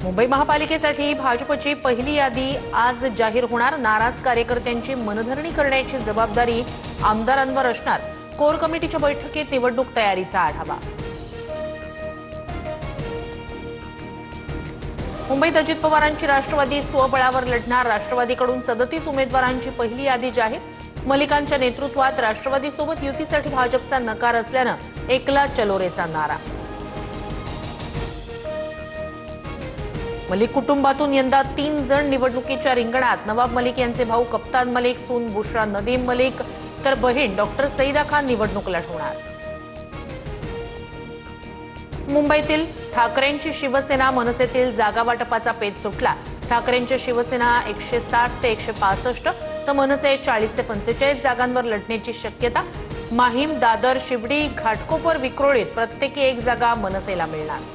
मुंबई महापालिकेसाठी भाजपची पहिली यादी आज जाहीर होणार। नाराज कार्यकर्त्यांची मनधरणी करण्याची जबाबदारी आमदारांवर असणार। कोर कमिटीच्या बैठकीत निवडणूक तयारीचा आढावा। मुंबईत अजित पवारांची राष्ट्रवादी स्वबळावर लढणार। राष्ट्रवादीकडून 37 उमेदवारांची पहिली यादी जाहीर। मलिकांच्या नेतृत्वात राष्ट्रवादीसोबत युतीसाठी भाजपचा नकार असल्यानं एकला चलोरेचा नारा। मलिक कुटुंबातून यंदा 3 जण निवडणुकीच्या रिंगणात। नवाब मलिक यांचे भाऊ कप्तान मलिक, सून बुशरा नदीम मलिक तर बहीण डॉक्टर सईदा खान निवडणूक लढवणार। मुंबईतील ठाकरेंची शिवसेना मनसेतील जागा वाटपाचा पेच सुटला। ठाकरेंची शिवसेना 160 ते 165 तर मनसे 40 ते 45 जागांवर लढण्याची शक्यता। माहीम, दादर, शिवडी, घाटकोपर, विक्रोळीत प्रत्येकी 1 जागा मनसेला मिळणार।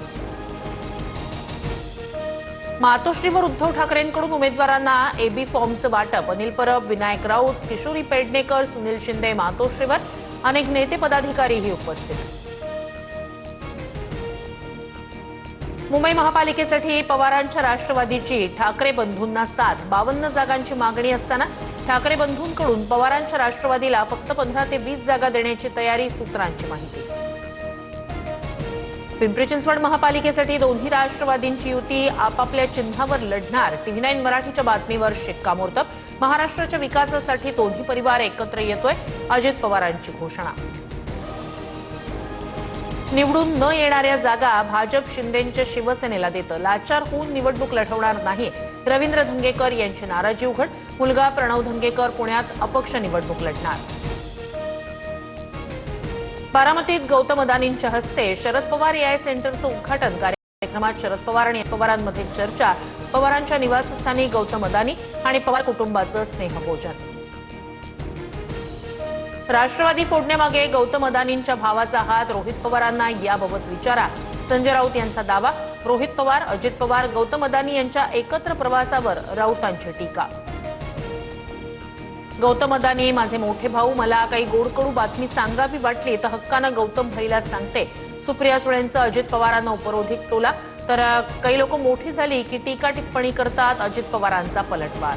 मातोश्रीवर उद्धव ठाकरेंकडून उमेदवारांना एबी फॉर्मचं वाटप। अनिल परब, विनायक राऊत, किशोरी पेडणेकर, सुनील शिंदे मातोश्रीवर। अनेक नेते पदाधिकारीही उपस्थित। मुंबई महापालिकेसाठी पवारांच्या राष्ट्रवादीची ठाकरे बंधूंना साथ। 52 जागांची मागणी असताना ठाकरे बंधूंकडून पवारांच्या राष्ट्रवादीला फक्त 15 ते 20 जागा देण्याची तयारी, सूत्रांची माहिती। पिंपरी चिंचवड महापालिकेसाठी दोन्ही राष्ट्रवादींची युती आपापल्या चिन्हावर लढणार। TV9 मराठीच्या बातमीवर शिक्कामोर्तब। महाराष्ट्राच्या विकासासाठी दोन्ही परिवार एकत्र येतोय, अजित पवारांची घोषणा। निवडून न येणाऱ्या जागा भाजप शिंदेंच्या शिवसेनेला देतं। लाचार होऊन निवडणूक लढवणार नाही, रवींद्र धंगेकर यांची नाराजी उघड। मुलगा प्रणव धंगेकर पुण्यात अपक्ष निवडणूक लढणार। बारामतीत गौतम अदानींच्या हस्ते शरद पवार एआय सेंटरचं उद्घाटन। कार्यक्रमात शरद पवार आणि पवारांमध्ये चर्चा। पवारांच्या निवासस्थानी गौतम अदानी आणि पवार कुटुंबाचं स्नेहभोजन। राष्ट्रवादी फोडण्यामागे गौतम अदानींच्या भावाचा हात। रोहित पवारांना याबाबत विचारा, संजय राऊत यांचा दावा। रोहित पवार, अजित पवार, गौतम अदानी यांच्या एकत्र प्रवासावर राऊतांची टीका। गौतम अदानी माझे मोठे भाऊ, मला काही गोडकडू बातमी सांगावी वाटली तर हक्कानं गौतम भाईला सांगते। सुप्रिया सुळेंचं अजित पवारांना उपरोधिक टोला। तर काही लोक मोठी झाली की टीका टिप्पणी करतात, अजित पवारांचा पलटवार।